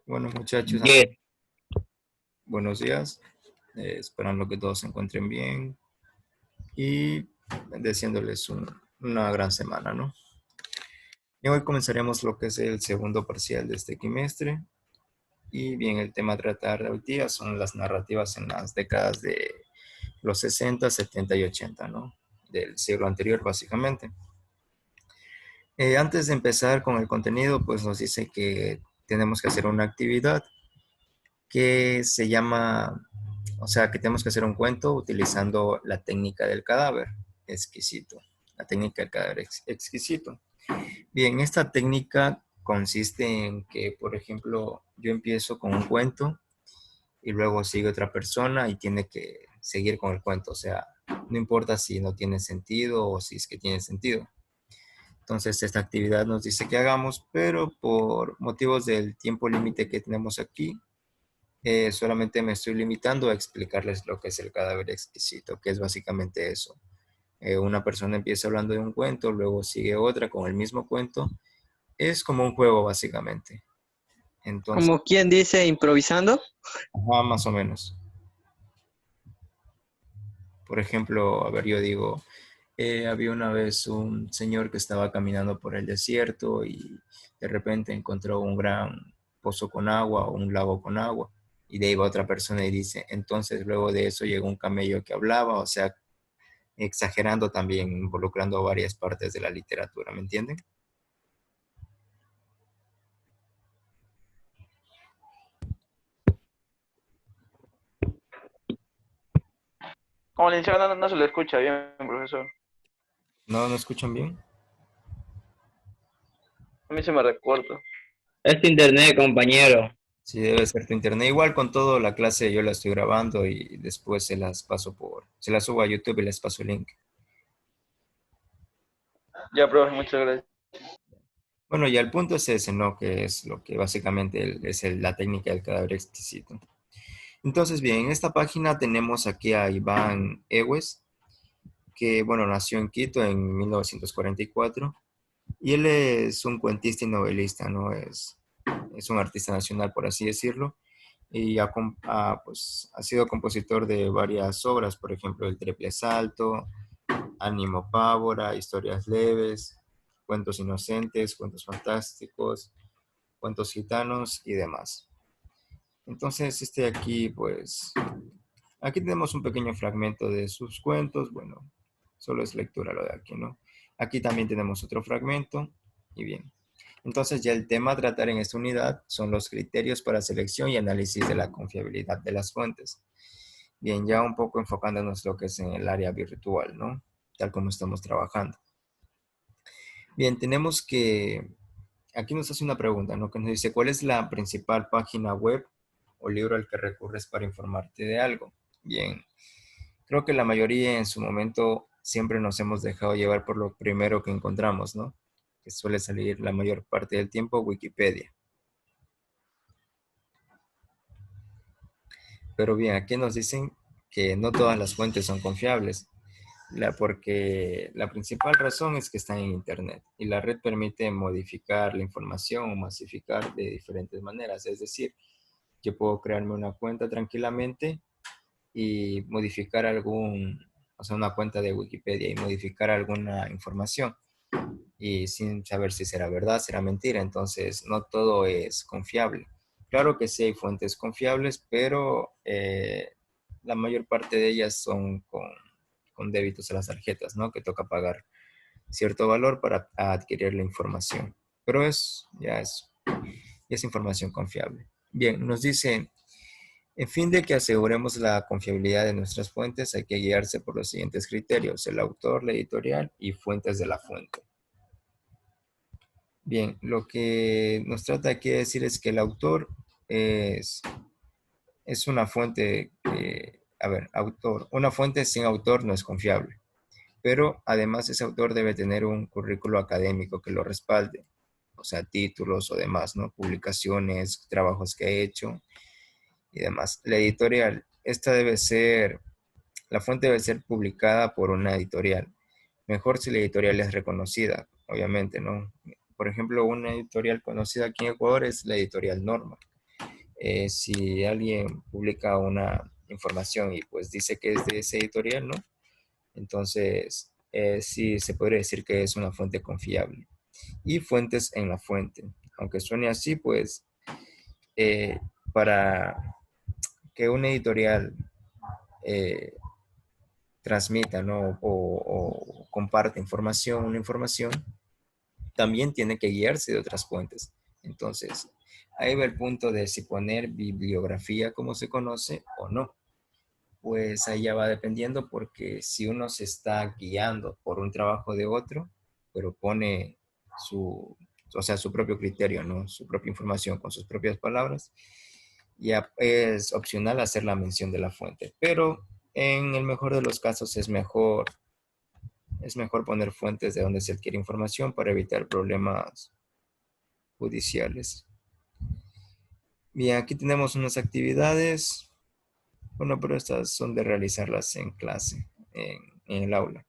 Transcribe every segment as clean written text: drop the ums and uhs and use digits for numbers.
Bueno, muchachos, Bien, buenos días. Esperando que todos se encuentren bien y deseándoles una gran semana, ¿no? Y hoy comenzaremos lo que es el segundo parcial de este trimestre. Y bien, el tema a tratar hoy día son las narrativas en las décadas de los 60, 70 y 80, ¿no? Del siglo anterior, básicamente. Antes de empezar con el contenido, pues nos dice que tenemos que hacer una actividad que se llama, o sea, que tenemos que hacer un cuento utilizando la técnica del cadáver exquisito, la técnica del cadáver exquisito. Bien, esta técnica consiste en que, por ejemplo, yo empiezo con un cuento y luego sigue otra persona y tiene que seguir con el cuento, o sea, no importa si no tiene sentido o si es que tiene sentido. Entonces, esta actividad nos dice que hagamos, pero por motivos del tiempo límite que tenemos aquí, solamente me estoy limitando a explicarles lo que es el cadáver exquisito, que es básicamente eso. Una persona empieza hablando de un cuento, luego sigue otra con el mismo cuento. Es como un juego, básicamente. Entonces, como quien dice, improvisando. ajá, más o menos. Por ejemplo, a ver, yo digo, había una vez un señor que estaba caminando por el desierto y de repente encontró un gran pozo con agua o un lago con agua. Y de ahí va otra persona y dice, entonces luego de eso llegó un camello que hablaba, o sea, exagerando también, involucrando varias partes de la literatura, ¿me entienden? Como le decía, no se le escucha bien, profesor. ¿No, no escuchan bien? A mí se me recorta. Es internet, compañero. Sí, debe ser tu internet. Igual con todo, la clase yo la estoy grabando y después se las subo a YouTube y les paso el link. Ya, profe, muchas gracias. Bueno, ya el punto es ese, ¿no? Que es lo que básicamente la técnica del cadáver exquisito. Entonces, bien, en esta página tenemos aquí a Iván Ewes, que, bueno, nació en Quito en 1944 y él es un cuentista y novelista, ¿no? Es un artista nacional, por así decirlo, y pues, ha sido compositor de varias obras, por ejemplo, El Triple Salto, Ánimo Pávora, Historias Leves, Cuentos Inocentes, Cuentos Fantásticos, Cuentos Gitanos y demás. Entonces, aquí, pues, aquí tenemos un pequeño fragmento de sus cuentos, bueno, solo es lectura lo de aquí, ¿no? Aquí también tenemos otro fragmento, y bien. Entonces ya el tema a tratar en esta unidad son los criterios para selección y análisis de la confiabilidad de las fuentes. Bien, ya un poco enfocándonos lo que es en el área virtual, ¿no? Tal como estamos trabajando. Bien, tenemos que, aquí nos hace una pregunta, ¿no? Que nos dice, ¿cuál es la principal página web o libro al que recurres para informarte de algo? Bien, creo que la mayoría en su momento siempre nos hemos dejado llevar por lo primero que encontramos, ¿no? Que suele salir la mayor parte del tiempo Wikipedia. Pero bien, aquí nos dicen que no todas las fuentes son confiables, porque la principal razón es que están en Internet y la red permite modificar la información o masificar de diferentes maneras. Es decir, yo puedo crearme una cuenta tranquilamente y modificar o sea, una cuenta de Wikipedia y modificar alguna información y sin saber si será verdad, será mentira. Entonces, no todo es confiable. Claro que sí hay fuentes confiables, pero la mayor parte de ellas son con débitos a las tarjetas, ¿no? Que toca pagar cierto valor para adquirir la información. Pero ya es información confiable. Bien, nos dice, en fin de que aseguremos la confiabilidad de nuestras fuentes, hay que guiarse por los siguientes criterios: el autor, la editorial y fuentes de la fuente. Bien, lo que nos trata aquí de decir es que el autor es, es una fuente a ver, una fuente sin autor no es confiable, pero además ese autor debe tener un currículo académico que lo respalde, o sea, títulos o demás, ¿no? Publicaciones, trabajos que ha hecho y demás. La editorial, la fuente debe ser publicada por una editorial. Mejor si la editorial es reconocida, obviamente, ¿no? Por ejemplo, una editorial conocida aquí en Ecuador es la editorial Norma. Si alguien publica una información y pues dice que es de ese editorial, ¿no? Entonces, sí se podría decir que es una fuente confiable. Y fuentes en la fuente. Aunque suene así, pues eh, para que un editorial eh, transmita, ¿no? O comparte información, una información, también tiene que guiarse de otras fuentes. Entonces, ahí va el punto de si poner bibliografía como se conoce o no. Pues ahí ya va dependiendo porque si uno se está guiando por un trabajo de otro, pero pone su, o sea, su propio criterio, ¿no? Su propia información con sus propias palabras, ya es opcional hacer la mención de la fuente. Pero en el mejor de los casos es mejor poner fuentes de donde se adquiere información para evitar problemas judiciales. Bien, aquí tenemos unas actividades. Bueno, pero estas son de realizarlas en clase, en el aula.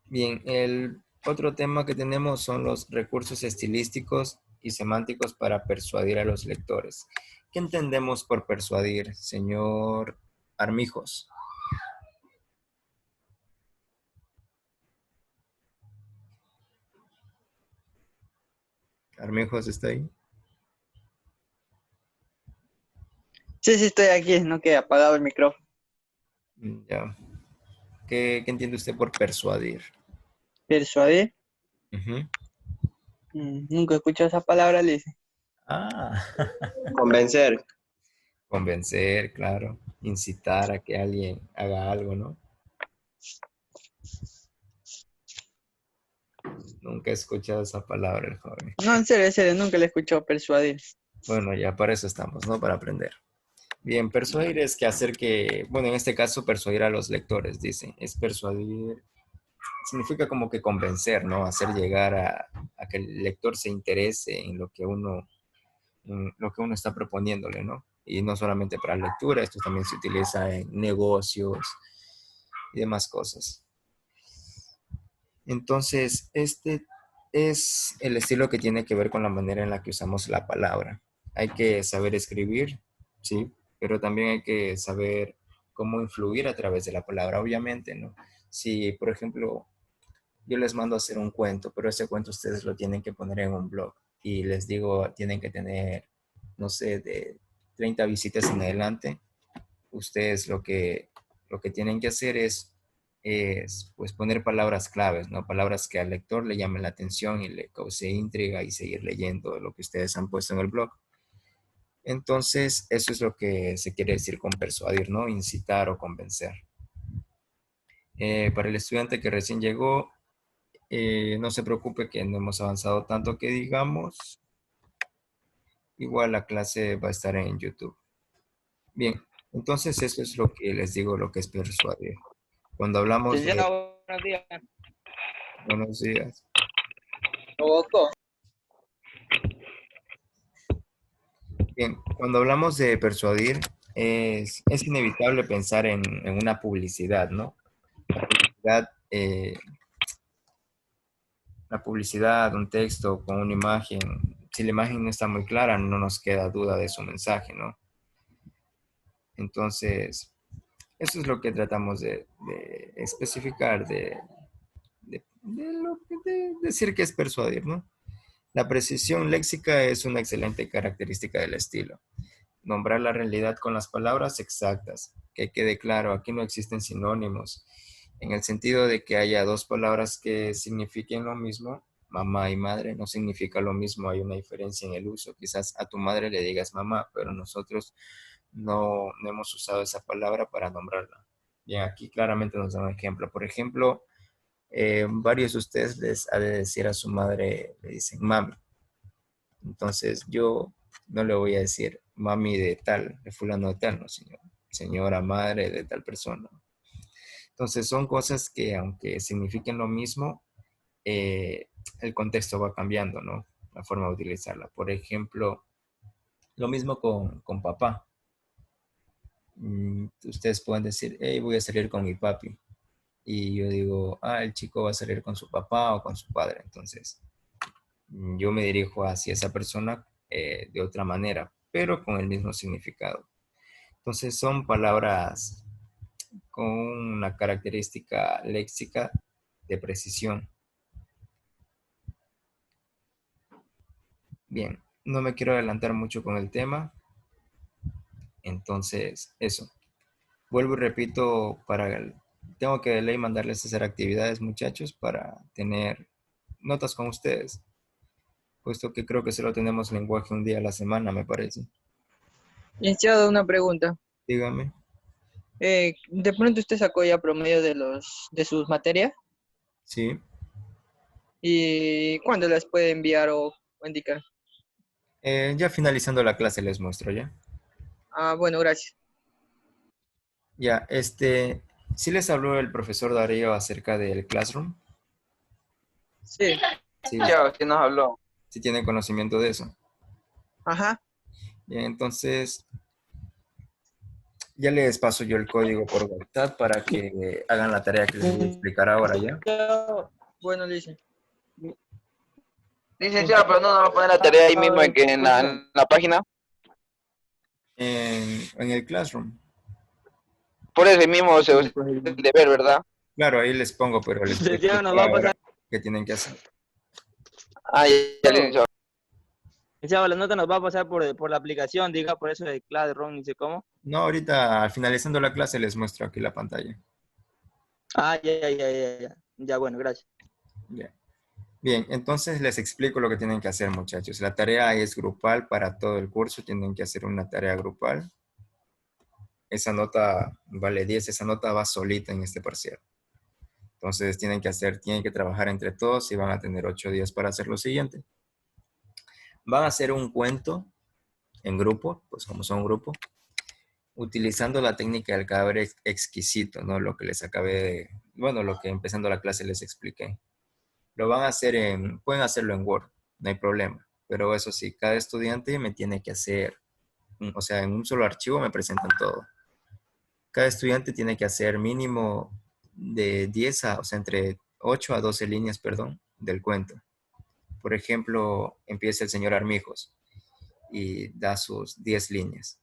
Bien, el otro tema que tenemos son los recursos estilísticos y semánticos para persuadir a los lectores. ¿Qué entendemos por persuadir, señor Armijos? ¿Armijos está ahí? Sí, sí, estoy aquí, no que apagado el micrófono. Ya. ¿Qué entiende usted por persuadir? Persuadir, Ujú. nunca he escuchado esa palabra, le dice. Ah, Convencer. convencer, claro. Incitar a que alguien haga algo, ¿no? Nunca he escuchado esa palabra, el joven. No, en serio, nunca le he escuchado persuadir. Bueno, ya para eso estamos, ¿no? Para aprender. Bien, persuadir es que hacer que, bueno, en este caso persuadir a los lectores, dice. Es persuadir, significa como que convencer, ¿no? Hacer llegar a que el lector se interese en lo que uno está proponiéndole, ¿no? Y no solamente para lectura, esto también se utiliza en negocios y demás cosas. Entonces, este es el estilo que tiene que ver con la manera en la que usamos la palabra. Hay que saber escribir, sí, pero también hay que saber cómo influir a través de la palabra, obviamente, ¿no? Si, por ejemplo, yo les mando a hacer un cuento, pero ese cuento ustedes lo tienen que poner en un blog y les digo, tienen que tener, no sé, de 30 visitas en adelante, ustedes lo que tienen que hacer es pues poner palabras claves, ¿no? Palabras que al lector le llamen la atención y le cause intriga y seguir leyendo lo que ustedes han puesto en el blog. Entonces, eso es lo que se quiere decir con persuadir, ¿no? Incitar o convencer. Para el estudiante que recién llegó, no se preocupe que no hemos avanzado tanto que digamos. Igual la clase va a estar en YouTube. Bien, entonces eso es lo que les digo, lo que es persuadir. Cuando hablamos de Licenciado, buenos días. buenos días. Provocó. Bien, cuando hablamos de persuadir, es inevitable pensar en una publicidad, ¿no? La publicidad, un texto con una imagen, si la imagen no está muy clara, no nos queda duda de su mensaje, ¿no? Entonces, eso es lo que tratamos de especificar, de decir que es persuadir, ¿no? La precisión léxica es una excelente característica del estilo. Nombrar la realidad con las palabras exactas. Que quede claro, aquí no existen sinónimos, en el sentido de que haya dos palabras que signifiquen lo mismo. Mamá y madre no significa lo mismo, hay una diferencia en el uso. Quizás a tu madre le digas mamá, pero nosotros no hemos usado esa palabra para nombrarla. Bien, aquí claramente nos da un ejemplo. Por ejemplo, varios de ustedes les ha de decir a su madre, le dicen mami. Entonces yo no le voy a decir mami de tal, de fulano de tal, no, señor, señora madre de tal persona. Entonces son cosas que aunque signifiquen lo mismo, el contexto va cambiando, ¿no? La forma de utilizarla. Por ejemplo, lo mismo con papá. Ustedes pueden decir, hey, voy a salir con mi papi. Y yo digo, el chico va a salir con su papá o con su padre. Entonces, yo me dirijo hacia esa persona de otra manera, pero con el mismo significado. Entonces son palabras con una característica léxica de precisión. Bien, no me quiero adelantar mucho con el tema, entonces eso. Vuelvo y repito, tengo que de ley mandarles a hacer actividades, muchachos, para tener notas con ustedes, puesto que creo que solo tenemos lenguaje un día a la semana, me parece. Licenciado, una pregunta. Dígame. ¿De pronto usted sacó ya promedio de sus materias? Sí. ¿Y cuándo las puede enviar o indicar? Ya finalizando la clase les muestro ya. Ah, bueno, gracias. Ya, sí les habló el profesor Darío acerca del Classroom. Sí. Sí, Ya, sí nos habló. sí tienen conocimiento de eso. Ajá. Bien, entonces ya les paso yo el código por WhatsApp para que hagan la tarea que les voy a explicar ahora ya. Bueno, dice. Licenciado, pero no nos va a poner la tarea ahí mismo en la página. En el Classroom. Por eso mismo el deber, ¿verdad? Claro, ahí les pongo, pero les voy a Licenciado, nos explicar va a ahora pasar. qué tienen que hacer. Ah, ya, licenciado. Licenciado, la nota nos va a pasar por la aplicación, diga, por eso de Classroom, ni sé cómo. No, ahorita finalizando la clase les muestro aquí la pantalla. Ah, ya. Ya, bueno, gracias. Ya. Bien, entonces les explico lo que tienen que hacer, muchachos. La tarea es grupal para todo el curso. Tienen que hacer una tarea grupal. Esa nota vale 10. Esa nota va solita en este parcial. Entonces tienen que trabajar entre todos y van a tener 8 días para hacer lo siguiente. Van a hacer un cuento en grupo, pues como son un grupo, utilizando la técnica del cadáver exquisito, ¿no? Lo que les acabé de, bueno, lo que empezando la clase les expliqué. Lo van a hacer pueden hacerlo en Word, no hay problema. Pero eso sí, cada estudiante me tiene que hacer, o sea, en un solo archivo me presentan todo. Cada estudiante tiene que hacer mínimo de 10 o sea, entre 8 a 12 líneas, perdón, del cuento. Por ejemplo, empieza el señor Armijos y da sus 10 líneas.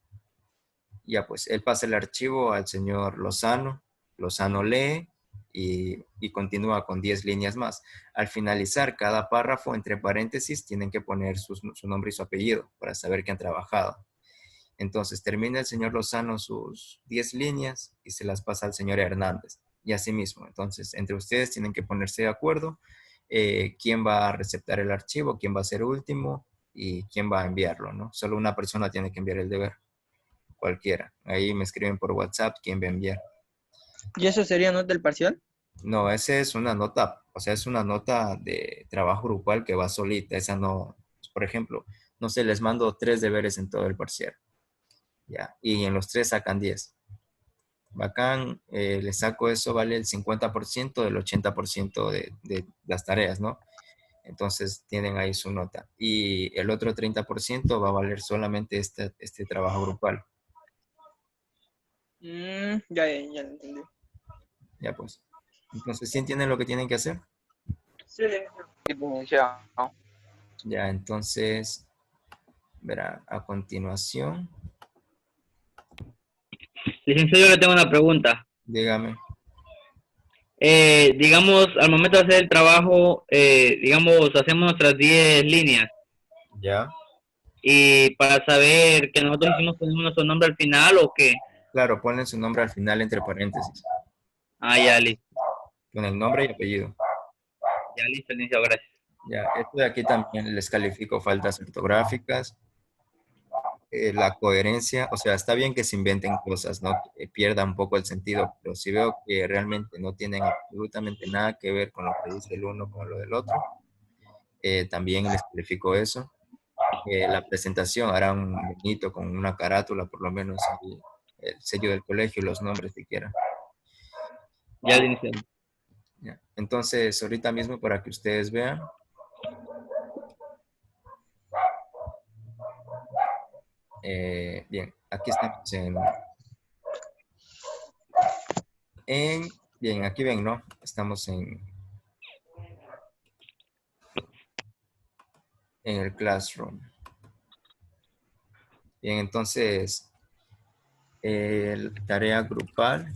Ya pues, él pasa el archivo al señor Lozano, Lozano lee y continúa con 10 líneas más. Al finalizar cada párrafo, entre paréntesis, tienen que poner su nombre y su apellido para saber que han trabajado. Entonces, termina el señor Lozano sus 10 líneas y se las pasa al señor Hernández. Y así mismo. Entonces, entre ustedes tienen que ponerse de acuerdo quién va a receptar el archivo, quién va a ser último y quién va a enviarlo, ¿no? Solo una persona tiene que enviar el deber, cualquiera. Ahí me escriben por WhatsApp quién va a enviar. ¿Y eso sería nota del parcial? No, esa es una nota, o sea, es una nota de trabajo grupal que va solita. Esa no, por ejemplo, no sé, les mando 3 deberes en todo el parcial. Ya, y en los 3 sacan 10. Bacán, le saco eso, vale el 50% del 80% de las tareas, ¿no? Entonces tienen ahí su nota. Y el otro 30% va a valer solamente este trabajo grupal. Ya lo entendí. Ya pues. Entonces, ¿sí entienden lo que tienen que hacer? Sí, Sí, licenciado. Ya, entonces, verá, a continuación, Licenciado, yo le tengo una pregunta. dígame. Digamos, al momento de hacer el trabajo, digamos, hacemos nuestras 10 líneas Ya. y para saber que nosotros hicimos ponemos nuestro nombre al final o qué. Claro, ponen su nombre al final entre paréntesis. Ah, ya listo, Con el nombre y apellido. ya listo, licenciado, gracias. Ya, esto de aquí también les califico faltas ortográficas, la coherencia, o sea, está bien que se inventen cosas, ¿no? Que pierda un poco el sentido, pero si veo que realmente no tienen absolutamente nada que ver con lo que dice el uno con lo del otro, también les califico eso. La presentación hará un bonito con una carátula, por lo menos ahí, el sello del colegio y los nombres siquiera. Ya licenciado. Ya. Entonces, ahorita mismo para que ustedes vean, bien, aquí estamos bien, aquí ven, ¿no? Estamos en el Classroom. Bien, entonces, tarea grupal.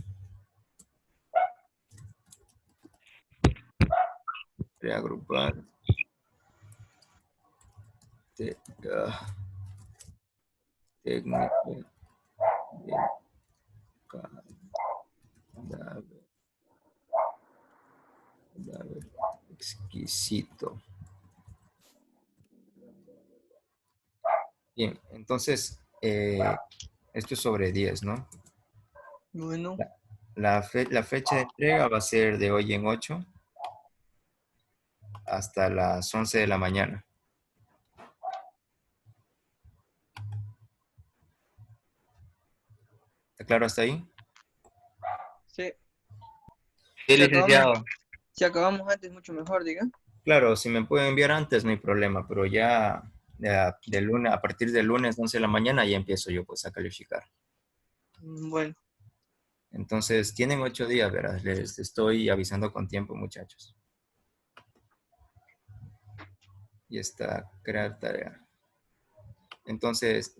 Tarea grupal. Técnica de cadáver exquisito. Bien, entonces, esto es sobre 10, ¿no? Bueno, La fecha de entrega va a ser de hoy en 8 hasta las 11 de la mañana. ¿Está claro hasta ahí? sí. Sí, Si acabamos, licenciado. si acabamos antes, mucho mejor, diga. Claro, si me pueden enviar antes no hay problema, pero ya de lunes, a partir del lunes 11 de la mañana ya empiezo yo pues a calificar. Bueno, Entonces tienen 8 días, ¿verdad? Les estoy avisando con tiempo, muchachos. Y está, crear tarea. Entonces,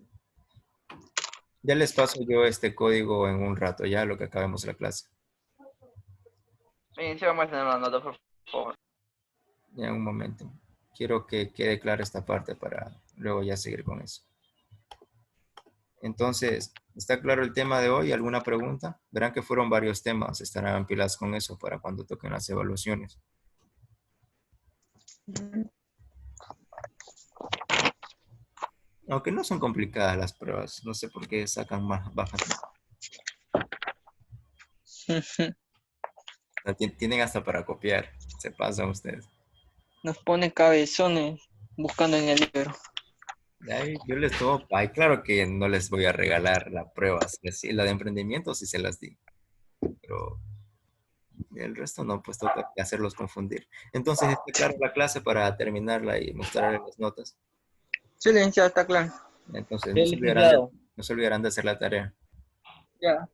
ya les paso yo este código en un rato, ya lo que acabemos la clase. Licenciado, muéstrenos la nota, por favor. Ya un momento. Quiero que quede clara esta parte para luego ya seguir con eso. Entonces, ¿está claro el tema de hoy? ¿Alguna pregunta? Verán que fueron varios temas. Estarán pilas con eso para cuando toquen las evaluaciones. Aunque no son complicadas las pruebas. No sé por qué sacan más bajas. Tienen hasta para copiar. Se pasan ustedes. nos pone cabezones buscando en el libro. Ay, yo les tomo. Ay, claro que no les voy a regalar la prueba. Sí, la de emprendimiento sí se las di. Pero el resto no, pues toca hacerlos confundir. Entonces, está claro la clase para terminarla y mostrarles las notas. Sí, licenciado, está claro. Entonces, Sí, licenciado. no se olvidarán de hacer la tarea. Ya.